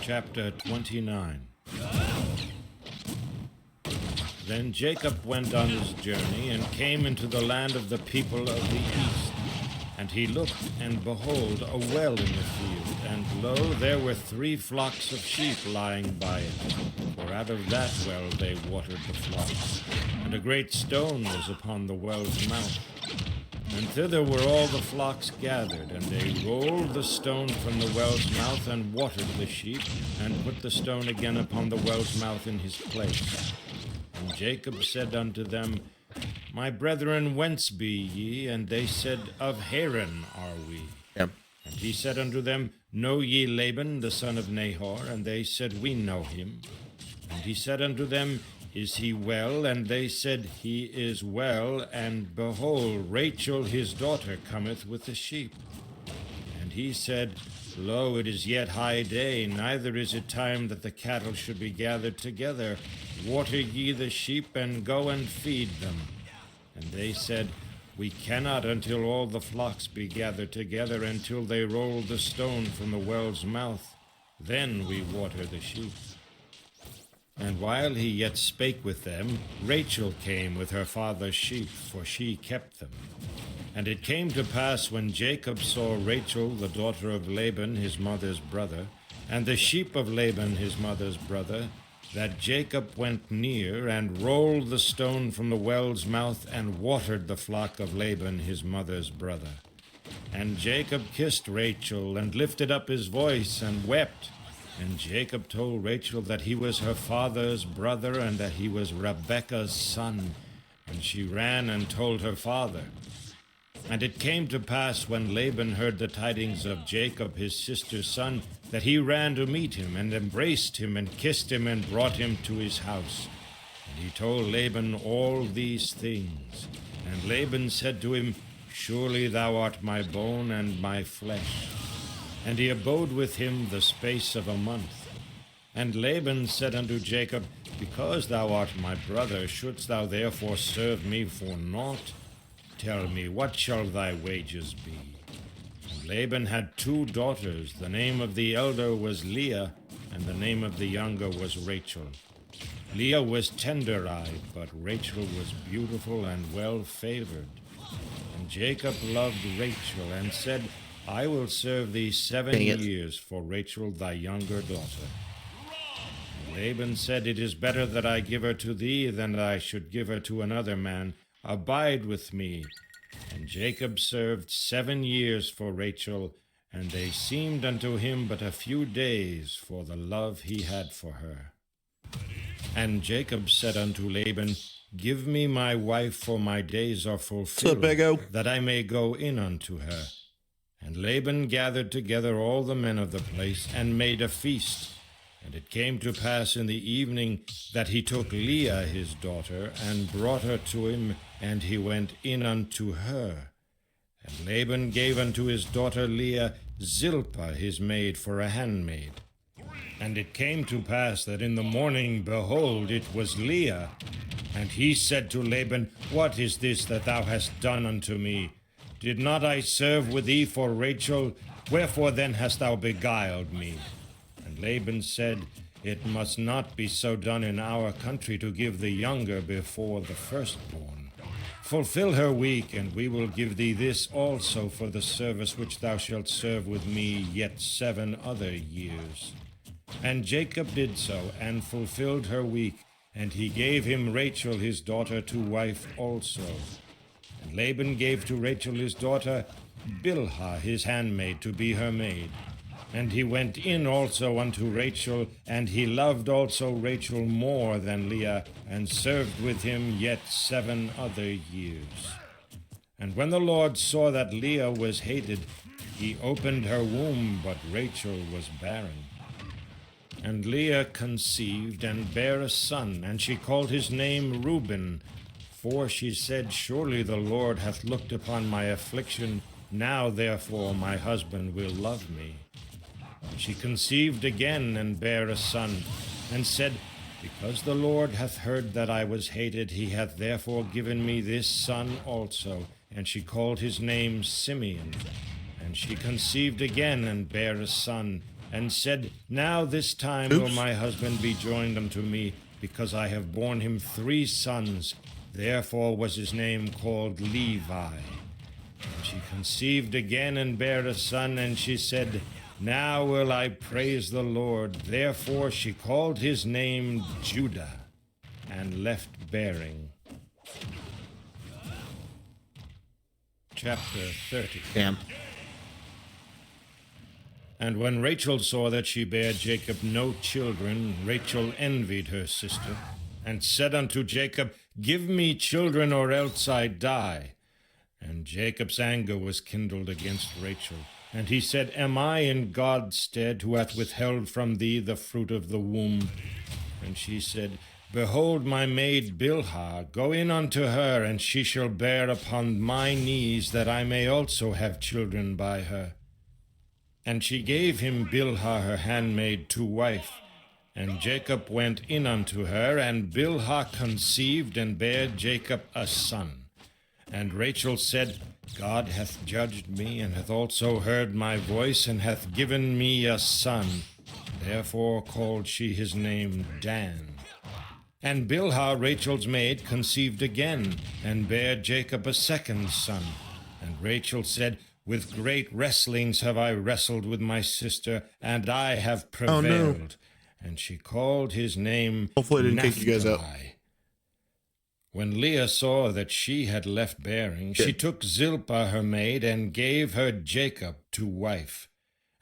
Chapter 29. Then Jacob went on his journey, and came into the land of the people of the east. And he looked, and behold, a well in the field, and lo, there were 3 flocks of sheep lying by it. For out of that well they watered the flocks. And a great stone was upon the well's mouth. And thither were all the flocks gathered, and they rolled the stone from the well's mouth, and watered the sheep, and put the stone again upon the well's mouth in his place. And Jacob said unto them, My brethren, whence be ye? And they said, Of Haran are we. Yep. And he said unto them, Know ye Laban, the son of Nahor? And they said, We know him. And he said unto them, Is he well? And they said, He is well. And behold, Rachel his daughter cometh with the sheep. And he said, Lo, it is yet high day, neither is it time that the cattle should be gathered together. Water ye the sheep, and go and feed them. And they said, We cannot until all the flocks be gathered together, until they roll the stone from the well's mouth. Then we water the sheep. And while he yet spake with them, Rachel came with her father's sheep, for she kept them. And it came to pass, when Jacob saw Rachel, the daughter of Laban his mother's brother, and the sheep of Laban his mother's brother, that Jacob went near, and rolled the stone from the well's mouth, and watered the flock of Laban his mother's brother. And Jacob kissed Rachel, and lifted up his voice, and wept. And Jacob told Rachel that he was her father's brother, and that he was Rebekah's son. And she ran and told her father. And it came to pass, when Laban heard the tidings of Jacob his sister's son, that he ran to meet him, and embraced him, and kissed him, and brought him to his house. And he told Laban all these things. And Laban said to him, Surely thou art my bone and my flesh. And he abode with him the space of a month. And Laban said unto Jacob, Because thou art my brother, shouldst thou therefore serve me for naught? Tell me, what shall thy wages be? And Laban had 2 daughters. The name of the elder was Leah, and the name of the younger was Rachel. Leah was tender-eyed, but Rachel was beautiful and well-favored. And Jacob loved Rachel, and said, I will serve thee 7 years for Rachel thy younger daughter. And Laban said, It is better that I give her to thee than that I should give her to another man. Abide with me. And Jacob served 7 years for Rachel, and they seemed unto him but a few days for the love he had for her. And Jacob said unto Laban, Give me my wife, for my days are fulfilled, that I may go in unto her. And Laban gathered together all the men of the place, and made a feast. And it came to pass in the evening that he took Leah his daughter, and brought her to him, and he went in unto her. And Laban gave unto his daughter Leah Zilpah his maid for a handmaid. And it came to pass that in the morning, behold, it was Leah. And he said to Laban, What is this that thou hast done unto me? Did not I serve with thee for Rachel? Wherefore then hast thou beguiled me? And Laban said, It must not be so done in our country, to give the younger before the firstborn. Fulfill her week, and we will give thee this also for the service which thou shalt serve with me yet 7 other years. And Jacob did so, and fulfilled her week, and he gave him Rachel his daughter to wife also. And Laban gave to Rachel his daughter Bilhah his handmaid to be her maid. And he went in also unto Rachel, and he loved also Rachel more than Leah, and served with him yet 7 other years. And when the Lord saw that Leah was hated, he opened her womb, but Rachel was barren. And Leah conceived, and bare a son, and she called his name Reuben. For she said, Surely the Lord hath looked upon my affliction, now therefore my husband will love me. And she conceived again, and bare a son, and said, Because the Lord hath heard that I was hated, he hath therefore given me this son also. And she called his name Simeon. And she conceived again, and bare a son, and said, Now this time will my husband be joined unto me, because I have borne him 3 sons. Therefore was his name called Levi. And she conceived again and bare a son, and she said, Now will I praise the Lord. Therefore she called his name Judah, and left bearing. Chapter 30. Damn. And when Rachel saw that she bare Jacob no children, Rachel envied her sister, and said unto Jacob, Give me children, or else I die. And Jacob's anger was kindled against Rachel. And he said, Am I in God's stead, who hath withheld from thee the fruit of the womb? And she said, Behold my maid Bilhah, go in unto her, and she shall bear upon my knees, that I may also have children by her. And she gave him Bilhah her handmaid to wife. And Jacob went in unto her, and Bilhah conceived, and bare Jacob a son. And Rachel said, God hath judged me, and hath also heard my voice, and hath given me a son. Therefore called she his name Dan. And Bilhah, Rachel's maid, conceived again, and bare Jacob a second son. And Rachel said, With great wrestlings have I wrestled with my sister, and I have prevailed. Oh, no. And she called his name Hopefully I didn't kick you guys out. Naphtali. When Leah saw that she had left bearing, she took Zilpah her maid, and gave her Jacob to wife.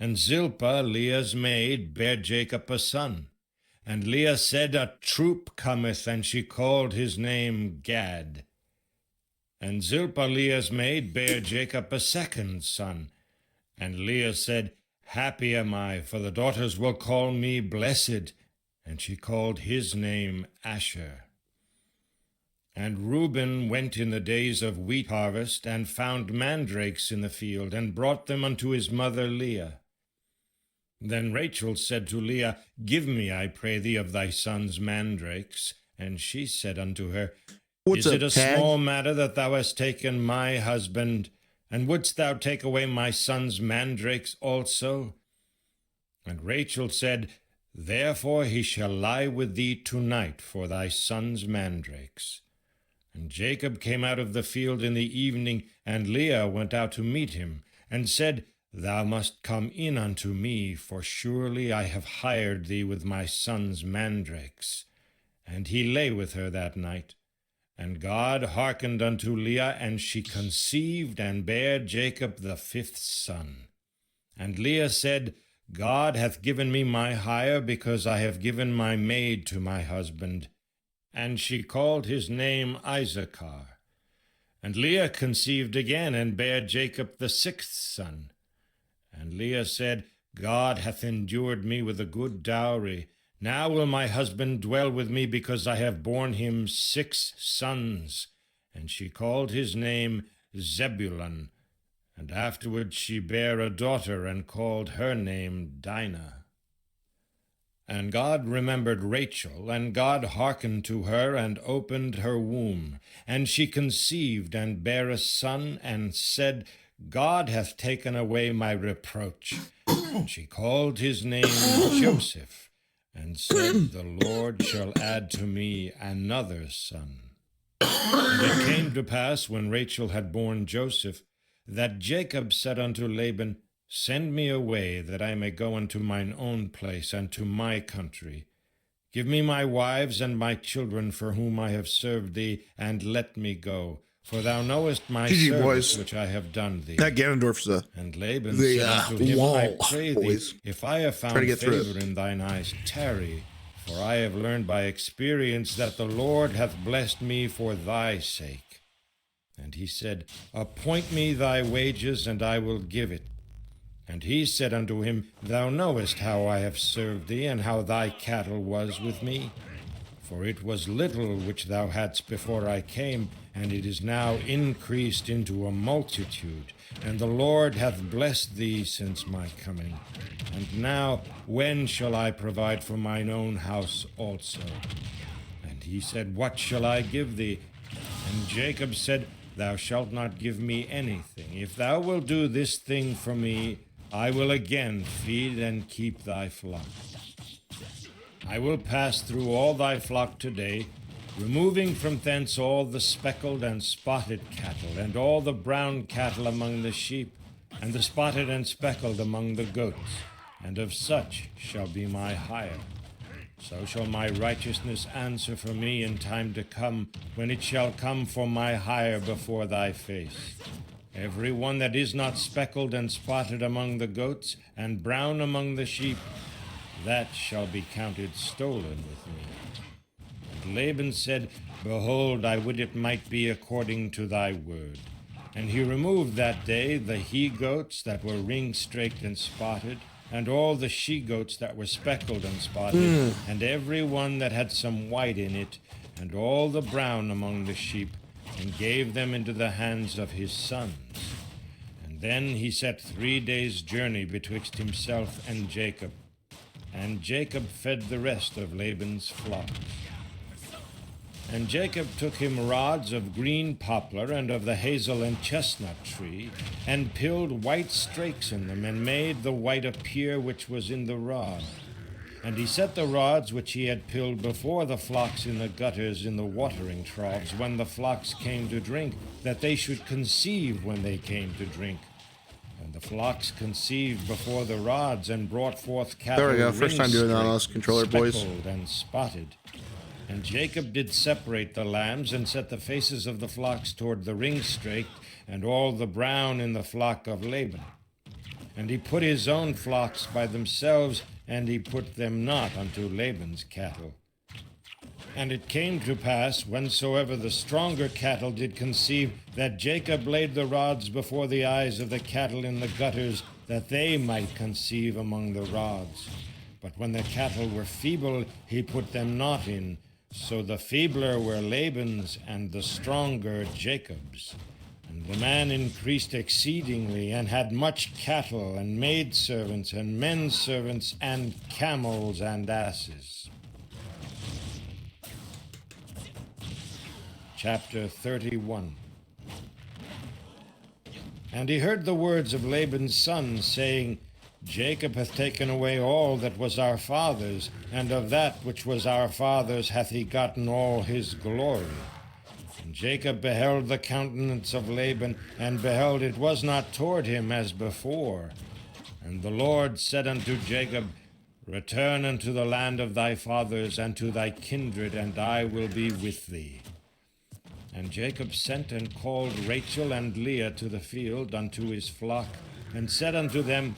And Zilpah, Leah's maid, bare Jacob a son. And Leah said, A troop cometh, and she called his name Gad. And Zilpah, Leah's maid, bare Jacob a second son. And Leah said, Happy am I, for the daughters will call me blessed. And she called his name Asher. And Reuben went in the days of wheat harvest, and found mandrakes in the field, and brought them unto his mother Leah. Then Rachel said to Leah, Give me, I pray thee, of thy son's mandrakes. And she said unto her, Is it a small matter that thou hast taken my husband? And wouldst thou take away my son's mandrakes also? And Rachel said, Therefore he shall lie with thee tonight for thy son's mandrakes. And Jacob came out of the field in the evening, and Leah went out to meet him, and said, Thou must come in unto me, for surely I have hired thee with my son's mandrakes. And he lay with her that night. And God hearkened unto Leah, and she conceived, and bare Jacob the 5th son. And Leah said, God hath given me my hire, because I have given my maid to my husband. And she called his name Issachar. And Leah conceived again, and bare Jacob the 6th son. And Leah said, God hath endured me with a good dowry. Now will my husband dwell with me, because I have borne him 6 sons. And she called his name Zebulun. And afterward she bare a daughter, and called her name Dinah. And God remembered Rachel, and God hearkened to her, and opened her womb. And she conceived, and bare a son, and said, God hath taken away my reproach. And she called his name Joseph, and said, The Lord shall add to me another son. And it came to pass, when Rachel had borne Joseph, that Jacob said unto Laban, Send me away, that I may go unto mine own place, and to my country. Give me my wives and my children, for whom I have served thee, and let me go. For thou knowest my service which I have done thee. That Ganondorf's And Laban said unto him, I pray thee, if I have found favor in thine eyes, tarry. For I have learned by experience that the Lord hath blessed me for thy sake. And he said, Appoint me thy wages, and I will give it. And he said unto him, Thou knowest how I have served thee, and how thy cattle was with me. For it was little which thou hadst before I came, and it is now increased into a multitude. And the Lord hath blessed thee since my coming. And now, when shall I provide for mine own house also? And he said, What shall I give thee? And Jacob said, Thou shalt not give me anything. If thou wilt do this thing for me, I will again feed and keep thy flock. I will pass through all thy flock today, removing from thence all the speckled and spotted cattle, and all the brown cattle among the sheep, and the spotted and speckled among the goats, and of such shall be my hire. So shall my righteousness answer for me in time to come, when it shall come for my hire before thy face. Every one that is not speckled and spotted among the goats, and brown among the sheep, that shall be counted stolen with me. And Laban said, Behold, I would it might be according to thy word. And he removed that day the he-goats that were ring-straked and spotted, and all the she-goats that were speckled and spotted, and every one that had some white in it, and all the brown among the sheep, and gave them into the hands of his sons. And then he set 3 days' journey betwixt himself and Jacob. And Jacob fed the rest of Laban's flocks. And Jacob took him rods of green poplar and of the hazel and chestnut tree, and pilled white strakes in them, and made the white appear which was in the rod. And he set the rods which he had pilled before the flocks in the gutters in the watering troughs, when the flocks came to drink, that they should conceive when they came to drink. And the flocks conceived before the rods, and brought forth cattle. There we go. First time doing that on us, controller boys. Speckled and spotted. And Jacob did separate the lambs, and set the faces of the flocks toward the ring-straked, and all the brown in the flock of Laban. And he put his own flocks by themselves, and he put them not unto Laban's cattle. And it came to pass, whensoever the stronger cattle did conceive, that Jacob laid the rods before the eyes of the cattle in the gutters, that they might conceive among the rods. But when the cattle were feeble, he put them not in. So the feebler were Laban's, and the stronger Jacob's. And the man increased exceedingly, and had much cattle, and maidservants, and men servants, and camels, and asses. Chapter 31. And he heard the words of Laban's son, saying, Jacob hath taken away all that was our father's, and of that which was our father's hath he gotten all his glory. And Jacob beheld the countenance of Laban, and beheld it was not toward him as before. And the Lord said unto Jacob, Return unto the land of thy fathers, and to thy kindred, and I will be with thee. And Jacob sent and called Rachel and Leah to the field unto his flock, and said unto them,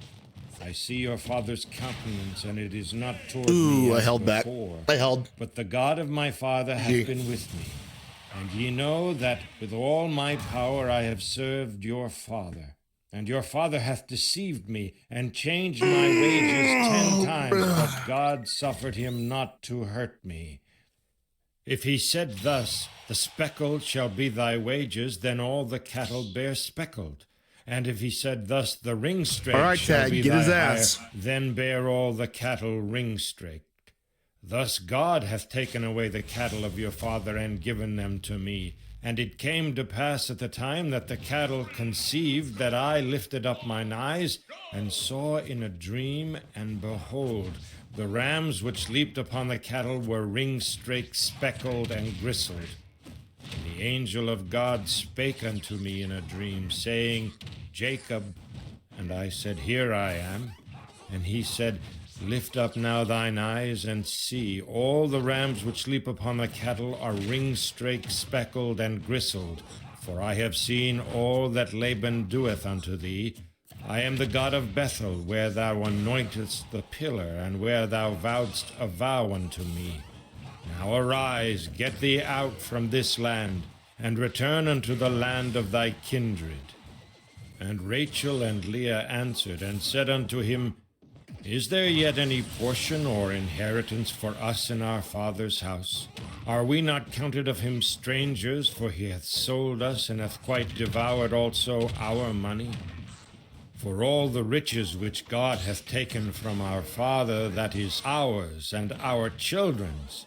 I see your father's countenance, and it is not toward me as I held before. back. I held. But the God of my father hath been with me. And ye know that with all my power I have served your father. And your father hath deceived me, and changed my wages 10 times, but God suffered him not to hurt me. If he said thus, The speckled shall be thy wages, then all the cattle bear speckled. And if he said thus, The ring-straked shall be thy hire, then bear all the cattle ring-straked. Thus God hath taken away the cattle of your father, and given them to me. And it came to pass at the time that the cattle conceived, that I lifted up mine eyes, and saw in a dream, and behold, the rams which leaped upon the cattle were ring-straked, speckled, and gristled. And the angel of God spake unto me in a dream, saying, Jacob. And I said, Here I am. And he said, Lift up now thine eyes, and see, all the rams which leap upon the cattle are ring-straked, speckled, and gristled. For I have seen all that Laban doeth unto thee. I am the God of Bethel, where thou anointest the pillar, and where thou vowedst a vow unto me. Now arise, get thee out from this land, and return unto the land of thy kindred. And Rachel and Leah answered, and said unto him, Is there yet any portion or inheritance for us in our father's house? Are we not counted of him strangers, for he hath sold us, and hath quite devoured also our money? For all the riches which God hath taken from our father, that is ours and our children's.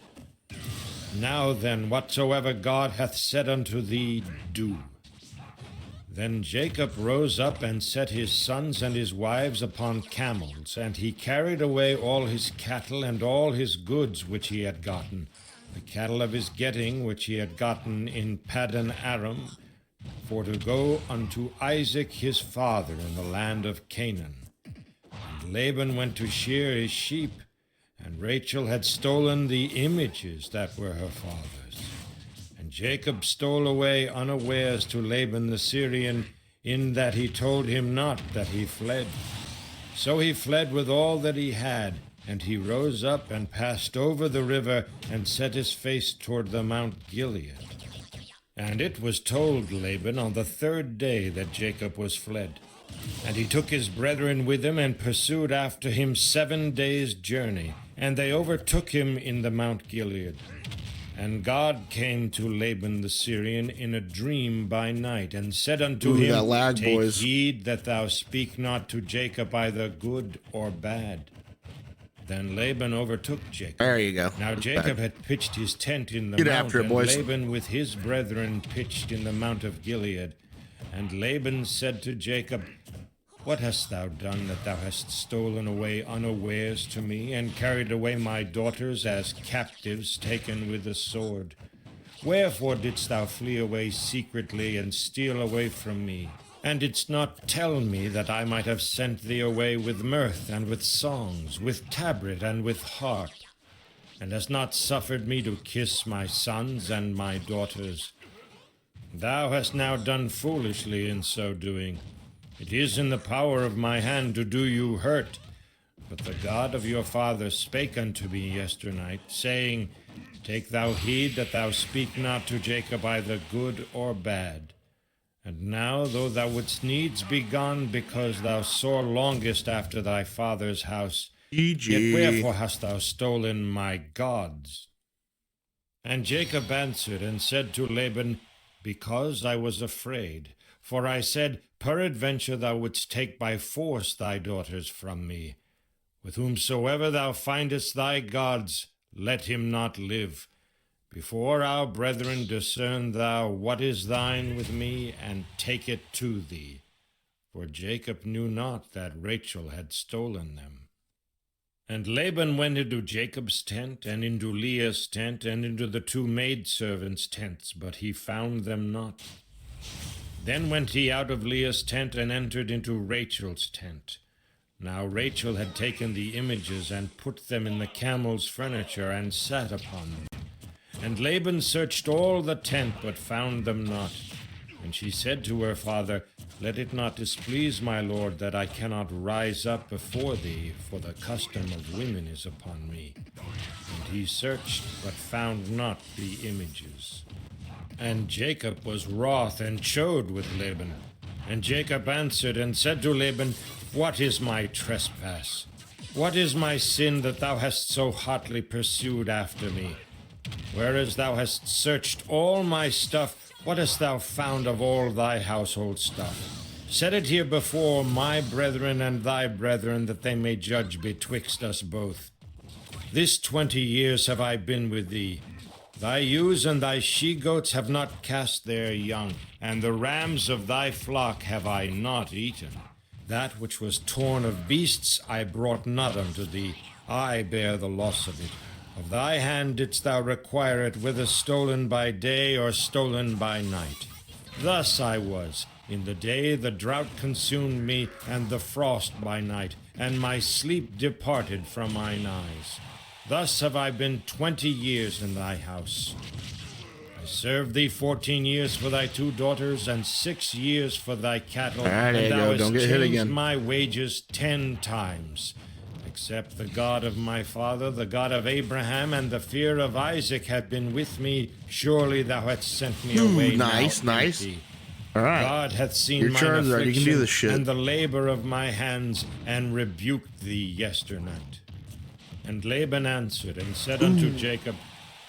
Now then, whatsoever God hath said unto thee, do. Then Jacob rose up and set his sons and his wives upon camels, and he carried away all his cattle and all his goods which he had gotten, the cattle of his getting which he had gotten in Paddan Aram, for to go unto Isaac his father in the land of Canaan. And Laban went to shear his sheep, and Rachel had stolen the images that were her father's. And Jacob stole away unawares to Laban the Syrian, in that he told him not that he fled. So he fled with all that he had, and he rose up and passed over the river, and set his face toward the Mount Gilead. And it was told Laban on the 3rd day that Jacob was fled. And he took his brethren with him, and pursued after him 7 days' journey, and they overtook him in the Mount Gilead. And God came to Laban the Syrian in a dream by night, and said unto him, Take heed that thou speak not to Jacob either good or bad. Then Laban overtook Jacob. There you go. Now Jacob had pitched his tent in the mount, and Laban with his brethren pitched in the mount of Gilead. And Laban said to Jacob, What hast thou done, that thou hast stolen away unawares to me, and carried away my daughters as captives taken with the sword? Wherefore didst thou flee away secretly, and steal away from me? And didst not tell me that I might have sent thee away with mirth, and with songs, with tabret, and with harp? And hast not suffered me to kiss my sons and my daughters? Thou hast now done foolishly in so doing. It is in the power of my hand to do you hurt. But the God of your father spake unto me yesternight, saying, Take thou heed that thou speak not to Jacob either good or bad. And now, though thou wouldst needs be gone, because thou sore longest after thy father's house, yet wherefore hast thou stolen my gods? And Jacob answered and said to Laban, Because I was afraid. For I said, Peradventure thou wouldst take by force thy daughters from me. With whomsoever thou findest thy gods, let him not live. Before our brethren discern thou what is thine with me, and take it to thee. For Jacob knew not that Rachel had stolen them. And Laban went into Jacob's tent, and into Leah's tent, and into the 2 maidservants' tents, but he found them not. Then went he out of Leah's tent, and entered into Rachel's tent. Now Rachel had taken the images, and put them in the camel's furniture, and sat upon them. And Laban searched all the tent, but found them not. And she said to her father, Let it not displease my lord that I cannot rise up before thee, for the custom of women is upon me. And he searched, but found not the images. And Jacob was wroth, and chode with Laban. And Jacob answered and said to Laban, What is my trespass? What is my sin that thou hast so hotly pursued after me? Whereas thou hast searched all my stuff, what hast thou found of all thy household stuff? Set it here before my brethren and thy brethren, that they may judge betwixt us both. This 20 years have I been with thee. Thy ewes and thy she-goats have not cast their young, and the rams of thy flock have I not eaten. That which was torn of beasts I brought not unto thee. I bear the loss of it. Of thy hand didst thou require it, whether stolen by day or stolen by night. Thus I was. In the day the drought consumed me, and the frost by night, and my sleep departed from mine eyes. Thus have I been 20 years in thy house. I served thee 14 years for thy 2 daughters, and 6 years for thy cattle, and thou hast changed my wages 10 times. Except the God of my father, the God of Abraham, and the fear of Isaac have been with me, surely thou hast sent me away nice. All right. God hath seen mine affliction and the labor of my hands, and rebuked thee yesternight. And Laban answered and said unto Jacob,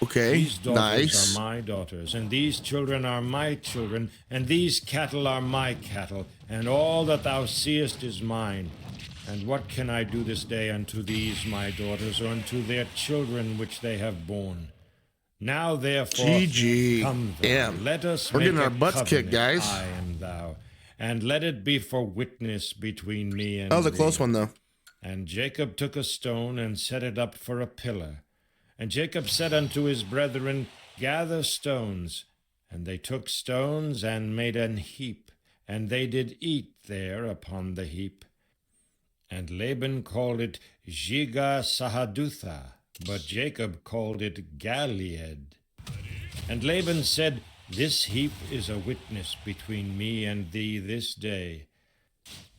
These daughters are my daughters, and these children are my children, and these cattle are my cattle, and all that thou seest is mine. And what can I do this day unto these my daughters, or unto their children which they have borne? Now therefore, come thou, let us make getting our butts kicked, guys. I and thou, and let it be for witness between me and That was a thee. close one, though. And Jacob took a stone and set it up for a pillar. And Jacob said unto his brethren, Gather stones. And they took stones and made an heap, and they did eat there upon the heap. And Laban called it Jiga Sahadutha, but Jacob called it Galeed. And Laban said, This heap is a witness between me and thee this day.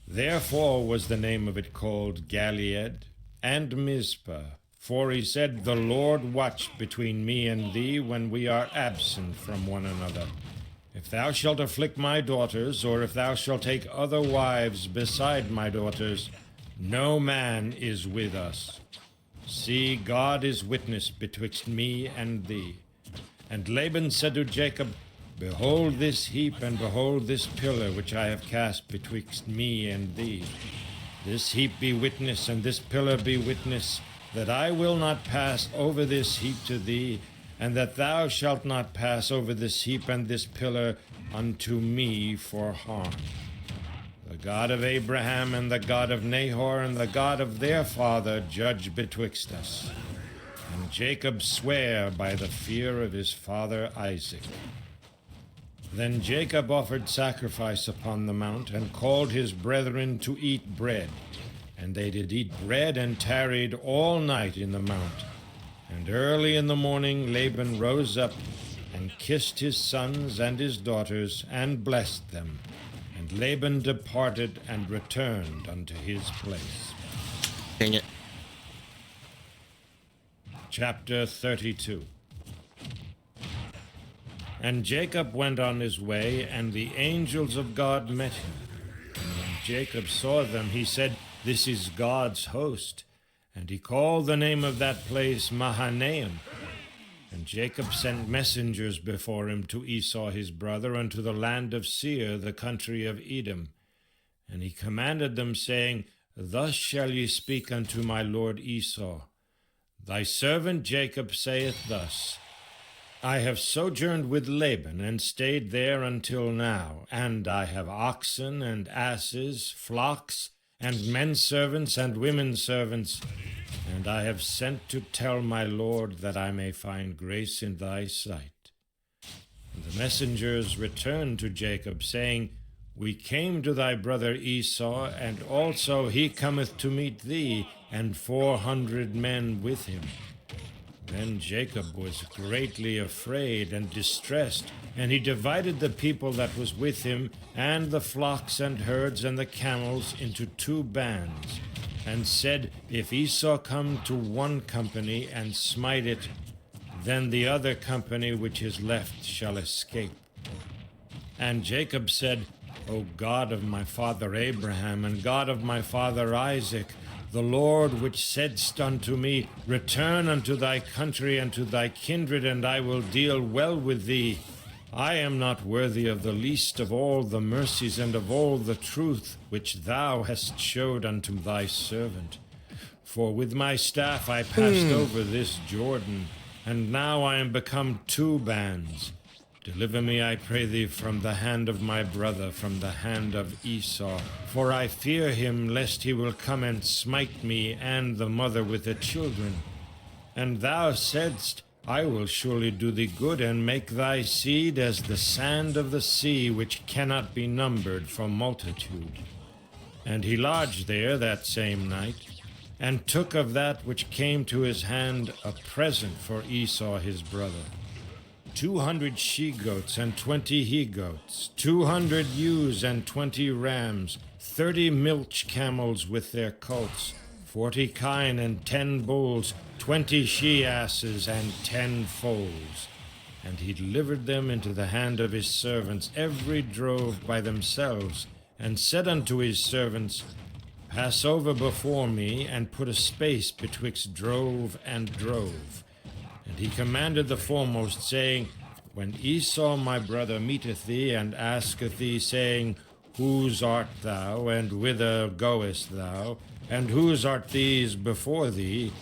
Therefore was the name of it called Galeed and Mizpah, for he said, The Lord watched between me and thee when we are absent from one another. If thou shalt afflict my daughters, or if thou shalt take other wives beside my daughters, no man is with us. See, God is witness betwixt me and thee. And Laban said to Jacob, Behold this heap, and behold this pillar which I have cast betwixt me and thee. This heap be witness, and this pillar be witness, that I will not pass over this heap to thee, and that thou shalt not pass over this heap and this pillar unto me for harm. The God of Abraham and the God of Nahor and the God of their father judge betwixt us. And Jacob sware by the fear of his father Isaac. Then Jacob offered sacrifice upon the mount, and called his brethren to eat bread. And they did eat bread, and tarried all night in the mount. And early in the morning Laban rose up, and kissed his sons and his daughters, and blessed them. And Laban departed, and returned unto his place. Dang it. Chapter 32. And Jacob went on his way, and the angels of God met him. And when Jacob saw them, he said, This is God's host. And he called the name of that place Mahanaim. And Jacob sent messengers before him to Esau his brother, unto the land of Seir, the country of Edom. And he commanded them, saying, Thus shall ye speak unto my lord Esau. Thy servant Jacob saith thus, I have sojourned with Laban, and stayed there until now, and I have oxen and asses, flocks, and men servants and women servants, and I have sent to tell my lord that I may find grace in thy sight. And the messengers returned to Jacob, saying, We came to thy brother Esau, and also he cometh to meet thee, and 400 men with him. Then Jacob was greatly afraid and distressed, and he divided the people that was with him, and the flocks and herds and the camels, into 2 bands, and said, If Esau come to one company and smite it, then the other company which is left shall escape. And Jacob said, O God of my father Abraham, and God of my father Isaac, the Lord which saidst unto me, Return unto thy country and to thy kindred, and I will deal well with thee. I am not worthy of the least of all the mercies and of all the truth which thou hast showed unto thy servant. For with my staff I passed over this Jordan, and now I am become 2 bands. Deliver me, I pray thee, from the hand of my brother, from the hand of Esau. For I fear him, lest he will come and smite me and the mother with the children. And thou saidst, I will surely do thee good, and make thy seed as the sand of the sea, which cannot be numbered for multitude. And he lodged there that same night, and took of that which came to his hand a present for Esau his brother. 200 she-goats and 20 he-goats, 200 ewes and 20 rams, 30 milch camels with their colts, 40 kine and 10 bulls, 20 she-asses and 10 foals. And he delivered them into the hand of his servants, every drove by themselves, and said unto his servants, Pass over before me, and put a space betwixt drove and drove. And he commanded the foremost, saying, When Esau my brother meeteth thee, and asketh thee, saying, Whose art thou, and whither goest thou, and whose art these before thee?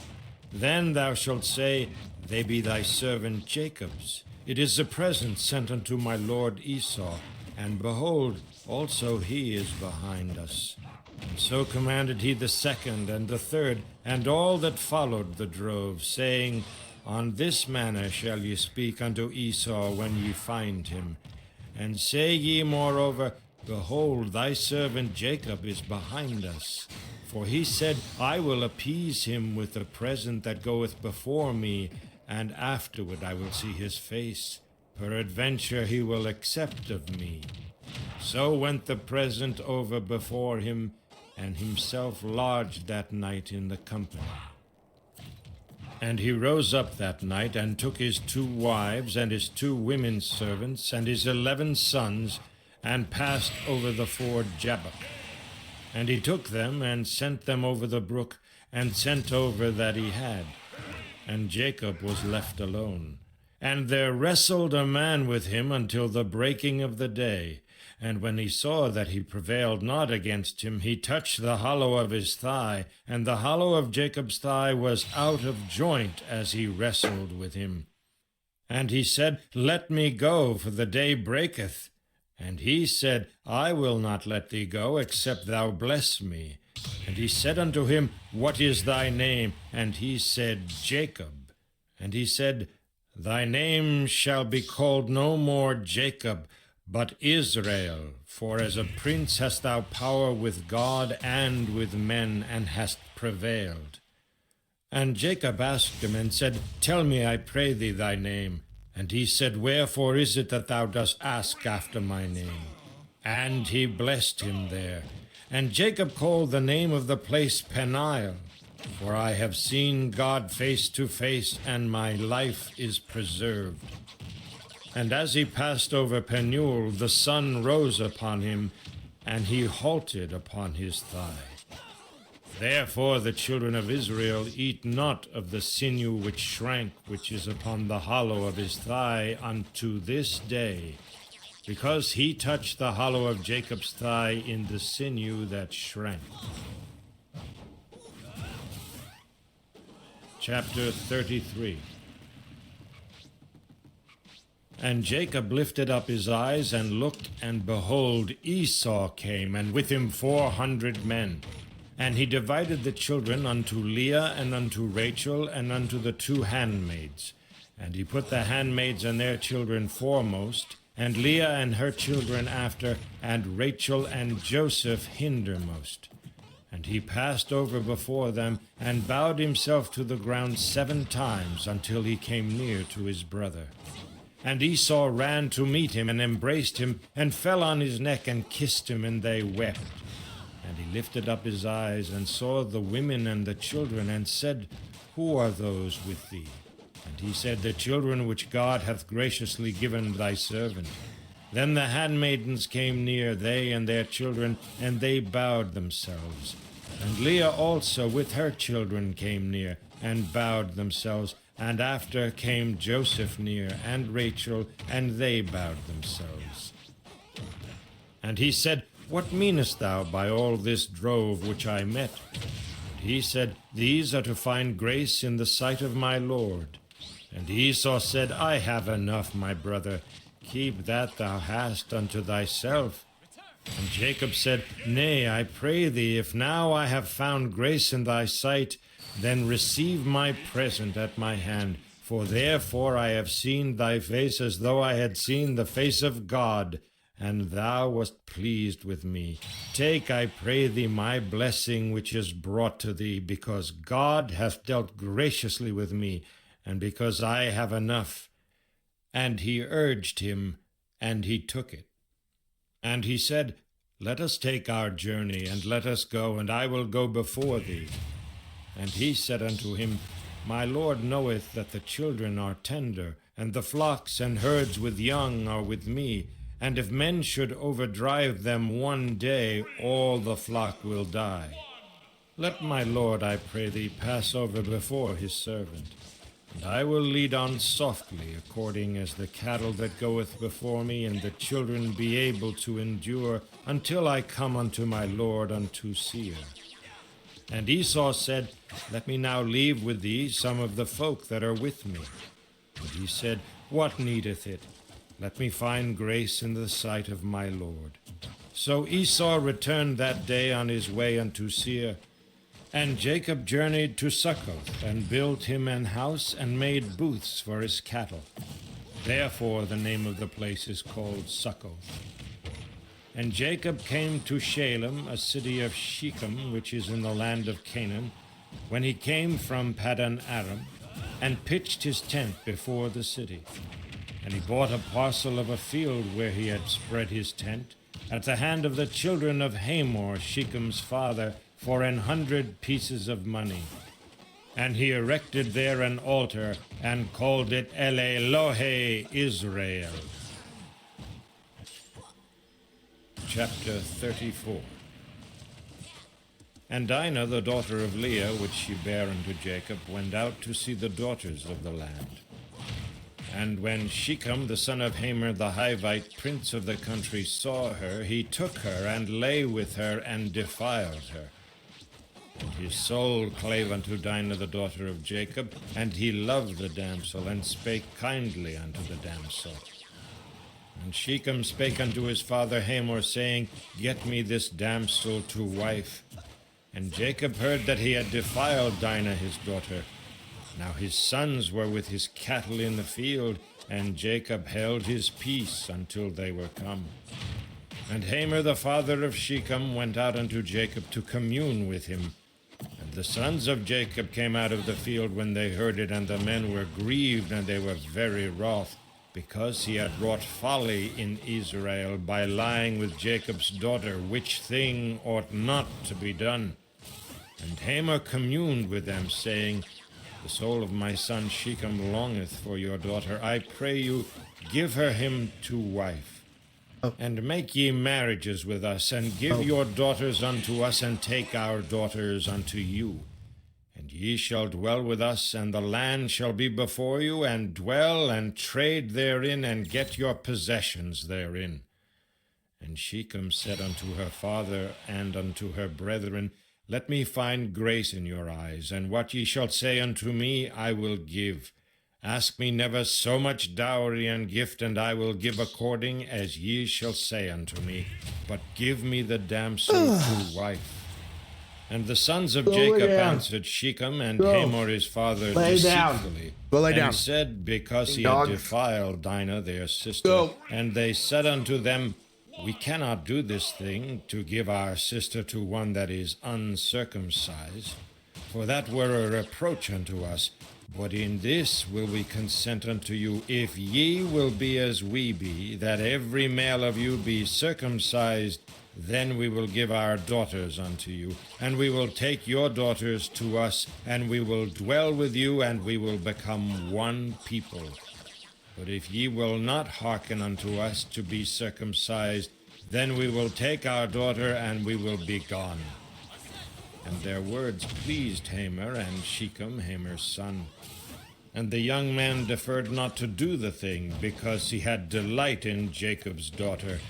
Then thou shalt say, They be thy servant Jacob's. It is a present sent unto my lord Esau. and behold, also he is behind us. And so commanded he the second and the third, and all that followed the drove, saying, On this manner shall ye speak unto Esau when ye find him. And say ye moreover, Behold, thy servant Jacob is behind us. For he said, I will appease him with the present that goeth before me, and afterward I will see his face. Peradventure he will accept of me. So went the present over before him, and himself lodged that night in the company. And he rose up that night, and took his 2 wives, and his 2 women servants, and his 11 sons, and passed over the ford Jabbok. And he took them, and sent them over the brook, and sent over that he had. And Jacob was left alone. And there wrestled a man with him until the breaking of the day. And when he saw that he prevailed not against him, he touched the hollow of his thigh, and the hollow of Jacob's thigh was out of joint as he wrestled with him. And he said, Let me go, for the day breaketh. And he said, I will not let thee go, except thou bless me. And he said unto him, What is thy name? And he said, Jacob. And he said, Thy name shall be called no more Jacob, but Israel, for as a prince hast thou power with God and with men, and hast prevailed. And Jacob asked him, and said, Tell me, I pray thee, thy name. And he said, Wherefore is it that thou dost ask after my name? And he blessed him there. And Jacob called the name of the place Peniel, for I have seen God face to face, and my life is preserved. And as he passed over Penuel, the sun rose upon him, and he halted upon his thigh. Therefore the children of Israel eat not of the sinew which shrank, which is upon the hollow of his thigh, unto this day, because he touched the hollow of Jacob's thigh in the sinew that shrank. Chapter 33. And Jacob lifted up his eyes and looked, and behold, Esau came, and with him 400 men. And he divided the children unto Leah and unto Rachel and unto the 2 handmaids. And he put the handmaids and their children foremost, and Leah and her children after, and Rachel and Joseph hindermost. And he passed over before them, and bowed himself to the ground 7 times, until he came near to his brother. And Esau ran to meet him, and embraced him, and fell on his neck, and kissed him, and they wept. And he lifted up his eyes, and saw the women and the children, and said, Who are those with thee? And he said, The children which God hath graciously given thy servant. Then the handmaidens came near, they and their children, and they bowed themselves. And Leah also with her children came near, and bowed themselves. And after came Joseph near, and Rachel, and they bowed themselves. And he said, What meanest thou by all this drove which I met? And he said, These are to find grace in the sight of my Lord. And Esau said, I have enough, my brother. Keep that thou hast unto thyself. And Jacob said, Nay, I pray thee, if now I have found grace in thy sight, then receive my present at my hand, for therefore I have seen thy face as though I had seen the face of God, and thou wast pleased with me. Take, I pray thee, my blessing which is brought to thee, because God hath dealt graciously with me, and because I have enough. And he urged him, and he took it. And he said, Let us take our journey, and let us go, and I will go before thee. And he said unto him, My Lord knoweth that the children are tender, and the flocks and herds with young are with me. And if men should overdrive them one day, all the flock will die. Let my Lord, I pray thee, pass over before his servant. And I will lead on softly, according as the cattle that goeth before me, and the children be able to endure, until I come unto my Lord unto Seir. And Esau said, Let me now leave with thee some of the folk that are with me. And he said, What needeth it? Let me find grace in the sight of my Lord. So Esau returned that day on his way unto Seir, and Jacob journeyed to Succoth, and built him an house, and made booths for his cattle. Therefore the name of the place is called Succoth. And Jacob came to Shalem, a city of Shechem, which is in the land of Canaan, when he came from Paddan Aram, and pitched his tent before the city. And he bought a parcel of a field where he had spread his tent, at the hand of the children of Hamor, Shechem's father, for 100 pieces of money. And he erected there an altar, and called it El Elohe Israel. Chapter 34. And Dinah, the daughter of Leah, which she bare unto Jacob, went out to see the daughters of the land. And when Shechem, the son of Hamor the Hivite, prince of the country, saw her, he took her, and lay with her, and defiled her. And his soul clave unto Dinah, the daughter of Jacob, and he loved the damsel, and spake kindly unto the damsel. And Shechem spake unto his father Hamor, saying, Get me this damsel to wife. And Jacob heard that he had defiled Dinah his daughter. Now his sons were with his cattle in the field, and Jacob held his peace until they were come. And Hamor the father of Shechem went out unto Jacob to commune with him. And the sons of Jacob came out of the field when they heard it, and the men were grieved, and they were very wroth, because he had wrought folly in Israel by lying with Jacob's daughter, which thing ought not to be done. And Hamor communed with them, saying, The soul of my son Shechem longeth for your daughter. I pray you, give her him to wife. And make ye marriages with us, and give your daughters unto us, and take our daughters unto you. And ye shall dwell with us, and the land shall be before you, and dwell and trade therein, and get your possessions therein. And Shechem said unto her father and unto her brethren, Let me find grace in your eyes, and what ye shall say unto me I will give. Ask me never so much dowry and gift, and I will give according as ye shall say unto me. But give me the damsel to wife. And the sons of Jacob answered Shechem and Hamor his father deceitfully, and said, Because he had defiled Dinah their sister. And they said unto them, We cannot do this thing, to give our sister to one that is uncircumcised, for that were a reproach unto us. But in this will we consent unto you, if ye will be as we be, that every male of you be circumcised, then we will give our daughters unto you, and we will take your daughters to us, and we will dwell with you, and we will become one people. But if ye will not hearken unto us to be circumcised, then we will take our daughter, and we will be gone. And their words pleased Hamor and Shechem, Hamor's son. And the young man deferred not to do the thing, because he had delight in Jacob's daughter,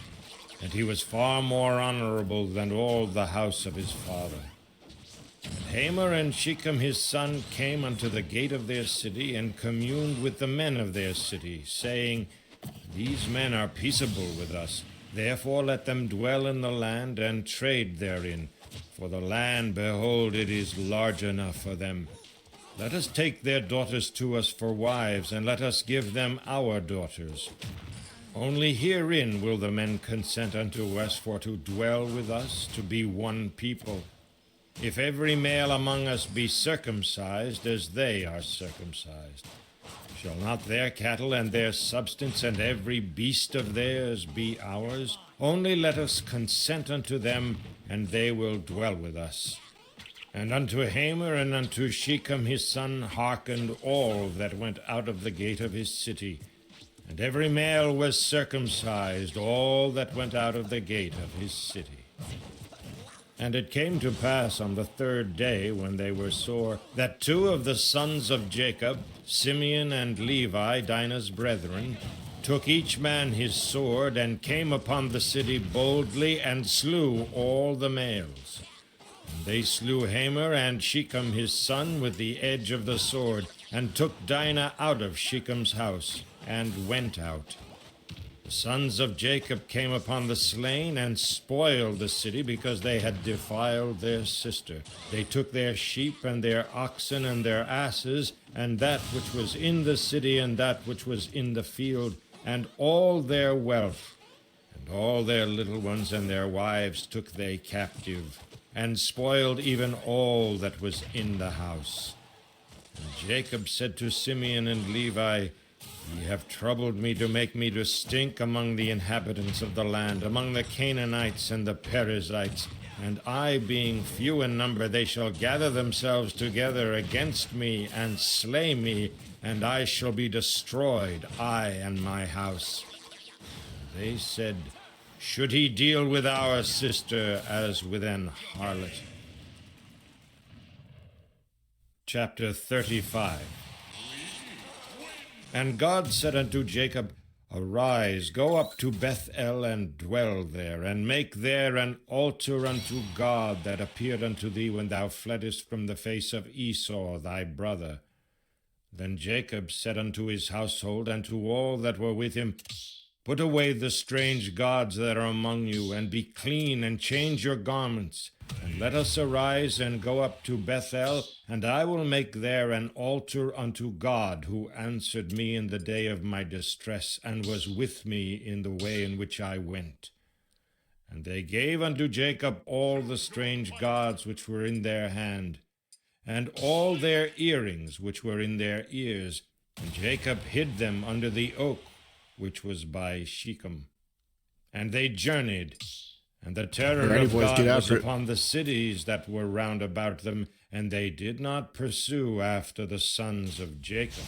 and he was far more honorable than all the house of his father. And Hamor and Shechem his son came unto the gate of their city, and communed with the men of their city, saying, These men are peaceable with us, therefore let them dwell in the land, and trade therein. For the land, behold, it is large enough for them. Let us take their daughters to us for wives, and let us give them our daughters. Only herein will the men consent unto us for to dwell with us, to be one people. If every male among us be circumcised, as they are circumcised, shall not their cattle and their substance and every beast of theirs be ours? Only let us consent unto them, and they will dwell with us. And unto Hamor and unto Shechem his son hearkened all that went out of the gate of his city. And every male was circumcised, all that went out of the gate of his city. And it came to pass on the 3rd day, when they were sore, that 2 of the sons of Jacob, Simeon and Levi, Dinah's brethren, took each man his sword, and came upon the city boldly, and slew all the males. And they slew Hamor and Shechem his son with the edge of the sword, and took Dinah out of Shechem's house, and went out. The sons of Jacob came upon the slain and spoiled the city because they had defiled their sister. They took their sheep and their oxen and their asses, and that which was in the city and that which was in the field, and all their wealth. And all their little ones and their wives took they captive, and spoiled even all that was in the house. And Jacob said to Simeon and Levi, Ye have troubled me to make me to stink among the inhabitants of the land, among the Canaanites and the Perizzites. And I, being few in number, they shall gather themselves together against me and slay me, and I shall be destroyed, I and my house. And they said, Should he deal with our sister as with an harlot? Chapter 35. And God said unto Jacob, Arise, go up to Bethel, and dwell there, and make there an altar unto God that appeared unto thee when thou fleddest from the face of Esau thy brother. Then Jacob said unto his household and to all that were with him, Put away the strange gods that are among you, and be clean, and change your garments. And let us arise and go up to Bethel, and I will make there an altar unto God, who answered me in the day of my distress, and was with me in the way in which I went. And they gave unto Jacob all the strange gods which were in their hand, and all their earrings which were in their ears. And Jacob hid them under the oak which was by Shechem. And they journeyed, and the terror of God was upon the cities that were round about them, and they did not pursue after the sons of Jacob.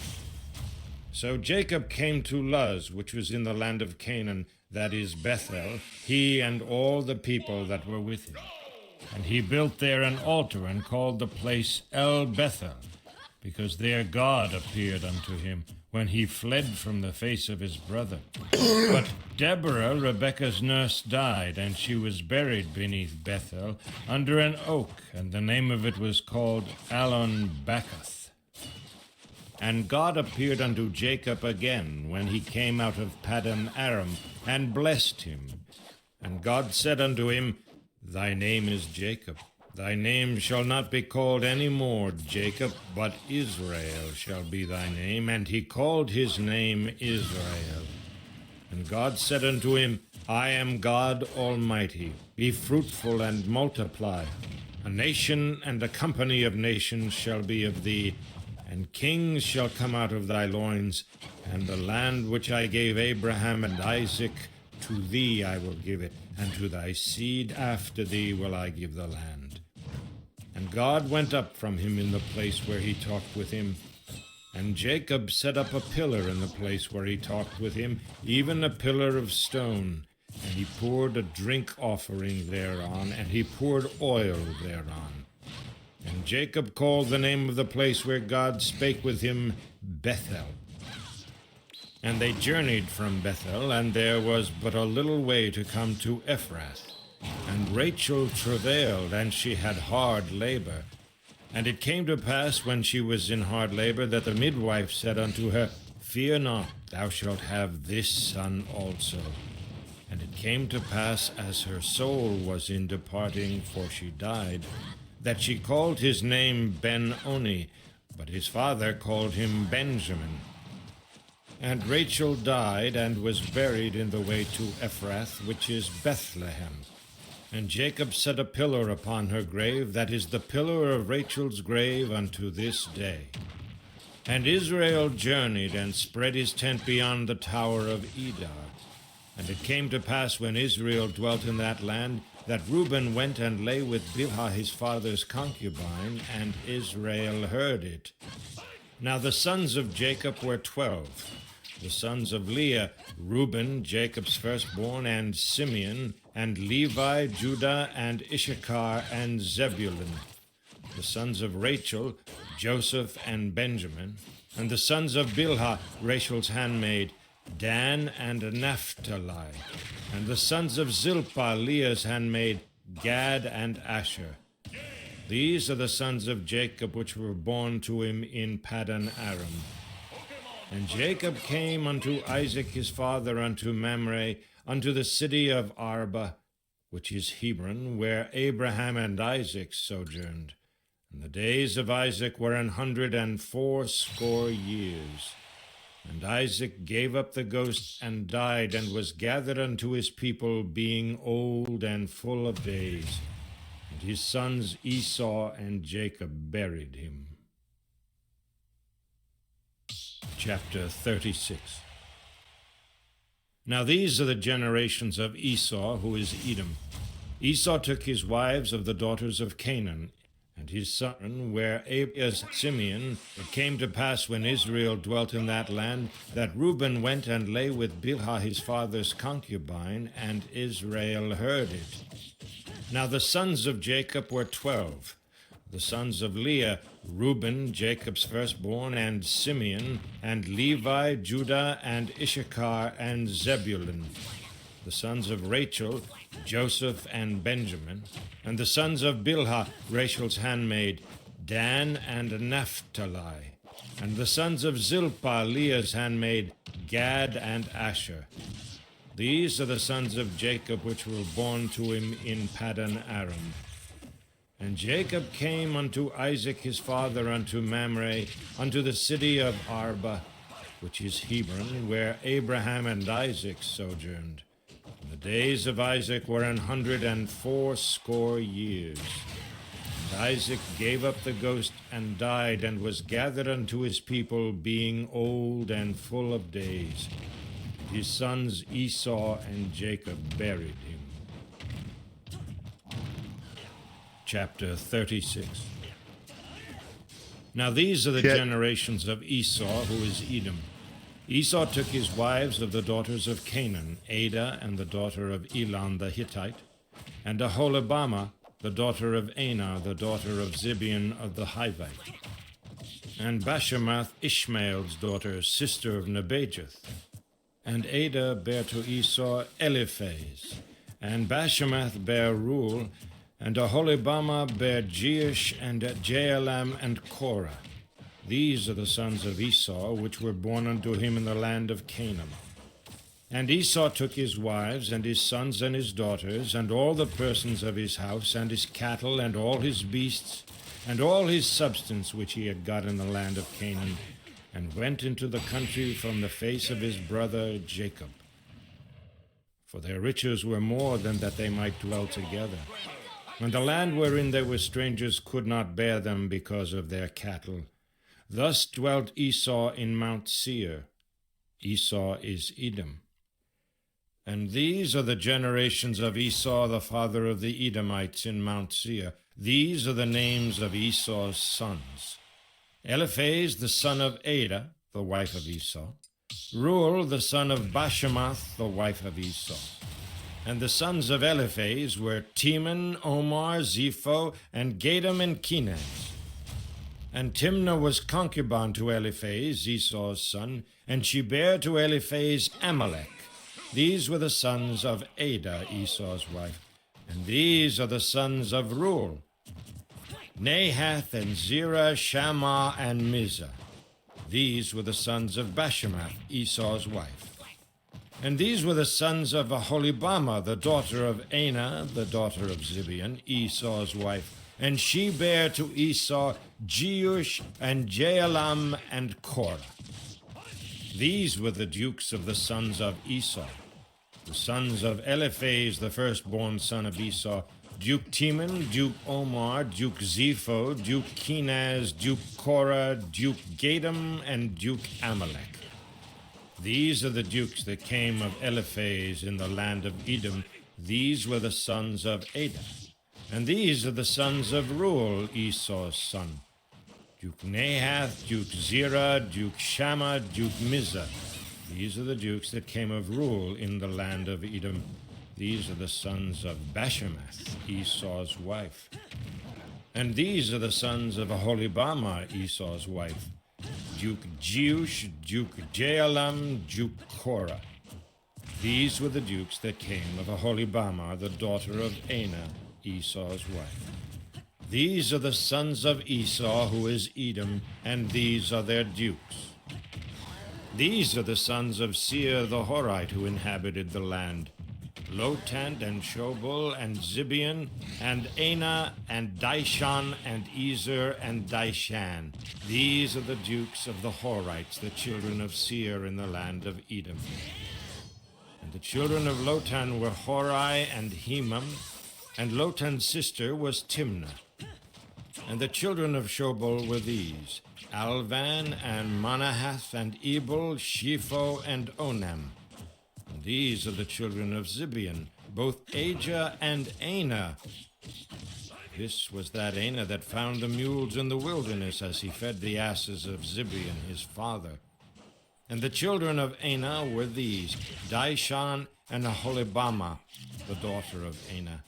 So Jacob came to Luz, which was in the land of Canaan, that is Bethel, he and all the people that were with him. And he built there an altar, and called the place El Bethel, because there God appeared unto him, when he fled from the face of his brother. But Deborah, Rebekah's nurse, died, and she was buried beneath Bethel, under an oak, and the name of it was called Allon-Bacuth. And God appeared unto Jacob again, when he came out of Paddan Aram, and blessed him. And God said unto him, Thy name is Jacob. Thy name shall not be called any more Jacob, but Israel shall be thy name. And he called his name Israel. And God said unto him, I am God Almighty. Be fruitful and multiply. A nation and a company of nations shall be of thee, and kings shall come out of thy loins. And the land which I gave Abraham and Isaac, to thee I will give it, and to thy seed after thee will I give the land. And God went up from him in the place where he talked with him. And Jacob set up a pillar in the place where he talked with him, even a pillar of stone. And he poured a drink offering thereon, and he poured oil thereon. And Jacob called the name of the place where God spake with him, Bethel. And they journeyed from Bethel, and there was but a little way to come to Ephrath. And Rachel travailed, and she had hard labor. And it came to pass, when she was in hard labor, that the midwife said unto her, Fear not, thou shalt have this son also. And it came to pass, as her soul was in departing, for she died, that she called his name Ben-Oni, but his father called him Benjamin. And Rachel died, and was buried in the way to Ephrath, which is Bethlehem. And Jacob set a pillar upon her grave, that is the pillar of Rachel's grave unto this day. And Israel journeyed, and spread his tent beyond the tower of Edar. And it came to pass, when Israel dwelt in that land, that Reuben went and lay with Bilhah his father's concubine, and Israel heard it. Now the sons of Jacob were 12. The sons of Leah, Reuben, Jacob's firstborn, and Simeon, and Levi, Judah, and Issachar, and Zebulun. The sons of Rachel, Joseph, and Benjamin. And the sons of Bilhah, Rachel's handmaid, Dan and Naphtali. And the sons of Zilpah, Leah's handmaid, Gad and Asher. These are the sons of Jacob which were born to him in Paddan Aram. And Jacob came unto Isaac his father unto Mamre, unto the city of Arba, which is Hebron, where Abraham and Isaac sojourned. And the days of Isaac were 180 years. And Isaac gave up the ghost and died, and was gathered unto his people, being old and full of days. And his sons Esau and Jacob buried him. Chapter 36. Now these are the generations of Esau, who is Edom. Esau took his wives of the daughters of Canaan, and his son, where is Simeon. It came to pass, when Israel dwelt in that land, that Reuben went and lay with Bilhah his father's concubine, and Israel heard it. Now the sons of Jacob were 12. The sons of Leah, Reuben, Jacob's firstborn, and Simeon, and Levi, Judah, and Issachar, and Zebulun. The sons of Rachel, Joseph, and Benjamin. And the sons of Bilhah, Rachel's handmaid, Dan and Naphtali. And the sons of Zilpah, Leah's handmaid, Gad and Asher. These are the sons of Jacob, which were born to him in Paddan Aram. And Jacob came unto Isaac his father unto Mamre, unto the city of Arba, which is Hebron, where Abraham and Isaac sojourned. And the days of Isaac were 180 years. And Isaac gave up the ghost and died, and was gathered unto his people, being old and full of days. And his sons Esau and Jacob buried him. Chapter 36. Now these are the generations of Esau, who is Edom. Esau took his wives of the daughters of Canaan, Adah, and the daughter of Elon the Hittite, and Aholibamah, the daughter of Anah, the daughter of Zibeon of the Hivite, and Bashemath, Ishmael's daughter, sister of Nebajoth. And Adah bare to Esau Eliphaz, and Bashemath bare Reuel, and Aholibamah bare Jeush, and Jaalam, and Korah. These are the sons of Esau, which were born unto him in the land of Canaan. And Esau took his wives, and his sons, and his daughters, and all the persons of his house, and his cattle, and all his beasts, and all his substance which he had got in the land of Canaan, and went into the country from the face of his brother Jacob. For their riches were more than that they might dwell together. And the land wherein they were strangers could not bear them because of their cattle. Thus dwelt Esau in Mount Seir. Esau is Edom. And these are the generations of Esau, the father of the Edomites, in Mount Seir. These are the names of Esau's sons: Eliphaz, the son of Adah, the wife of Esau; Reuel, the son of Bashemath, the wife of Esau. And the sons of Eliphaz were Teman, Omar, Zepho, and Gatam, and Kenaz. And Timnah was concubine to Eliphaz, Esau's son, and she bare to Eliphaz Amalek. These were the sons of Adah, Esau's wife. And these are the sons of Reuel: Nahath, and Zerah, Shammah, and Mizah. These were the sons of Bashemath, Esau's wife. And these were the sons of Aholibamah, the daughter of Anah, the daughter of Zibeon, Esau's wife. And she bare to Esau Jeush, and Jaalam, and Korah. These were the dukes of the sons of Esau: the sons of Eliphaz, the firstborn son of Esau, Duke Teman, Duke Omar, Duke Zepho, Duke Kenaz, Duke Korah, Duke Gatam, and Duke Amalek. These are the dukes that came of Eliphaz in the land of Edom. These were the sons of Adah. And these are the sons of Reuel, Esau's son: Duke Nahath, Duke Zerah, Duke Shammah, Duke Mizah. These are the dukes that came of Reuel in the land of Edom. These are the sons of Bashemath, Esau's wife. And these are the sons of Aholibamah, Esau's wife: Duke Jeush, Duke Jaalam, Duke Korah. These were the dukes that came of Aholibamah, the daughter of Anah, Esau's wife. These are the sons of Esau, who is Edom, and these are their dukes. These are the sons of Seir the Horite who inhabited the land: Lotan and Shobal and Zibeon and Anah and Dishon and Ezer and Dishan. These are the dukes of the Horites, the children of Seir in the land of Edom. And the children of Lotan were Hori and Hemam, and Lotan's sister was Timnah. And the children of Shobal were these: Alvan and Manahath and Ebal, Shepho and Onam. And these are the children of Zibeon, both Ajah and Anah. This was that Anah that found the mules in the wilderness as he fed the asses of Zibeon his father. And the children of Anah were these: Dishon and Aholibamah, the daughter of Anah.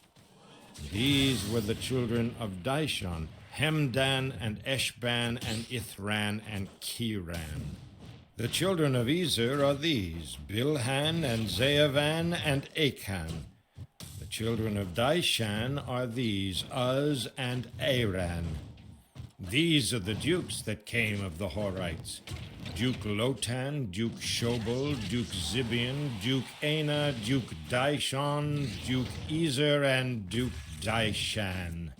These were the children of Dishon: Hemdan and Eshban and Ithran and Kiran. The children of Ezer are these: Bilhan and Zeavan and Achan. The children of Dishan are these: Uz and Aran. These are the dukes that came of the Horites: Duke Lotan, Duke Shobal, Duke Zibeon, Duke Anah, Duke Dishon, Duke Ezer, and Duke Dishan.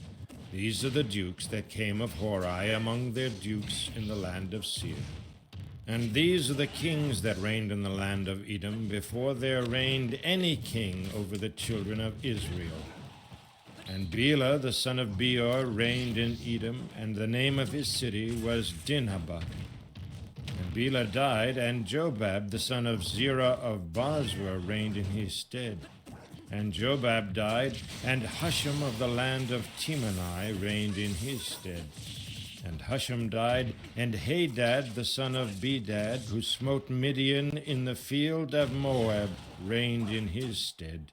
These are the dukes that came of Hori among their dukes in the land of Seir. And these are the kings that reigned in the land of Edom before there reigned any king over the children of Israel. And Bela the son of Beor reigned in Edom, and the name of his city was Dinhabah. And Bela died, and Jobab the son of Zerah of Bozrah reigned in his stead. And Jobab died, and Husham of the land of Temani reigned in his stead. And Husham died, and Hadad the son of Bedad, who smote Midian in the field of Moab, reigned in his stead.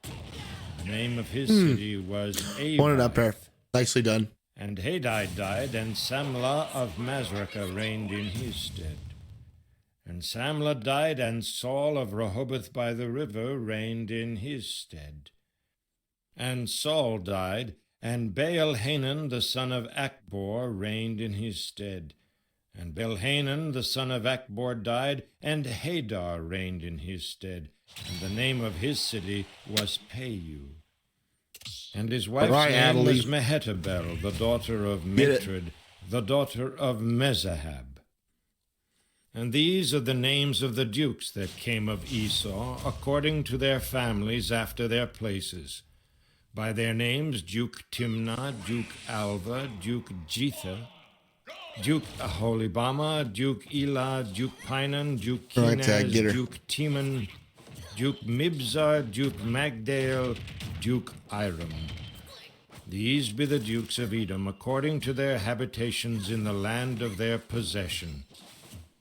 The name of his city was Avith. Point it up there. Nicely done. And Hadad died, and Samlah of Masrekah reigned in his stead. And Samlah died, and Saul of Rehoboth by the river reigned in his stead. And Saul died, and Baal-Hanan the son of Achbor reigned in his stead. And Baal-Hanan the son of Achbor died, and Hadar reigned in his stead. And the name of his city was Payu. And his wife's name was Mehetabel, the daughter of Matred, the daughter of Mezahab. And these are the names of the dukes that came of Esau, according to their families after their places. By their names: Duke Timnah, Duke Alva, Duke Jether, Duke Aholibamah, Duke Elah, Duke Pinan, Duke Kenaz, Duke Teman, Duke Mibzar, Duke Magdal, Duke Iram. These be the dukes of Edom, according to their habitations in the land of their possession.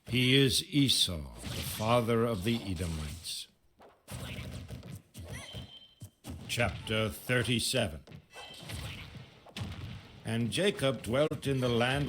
He is Esau, the father of the Edomites. Chapter 37. And Jacob dwelt in the land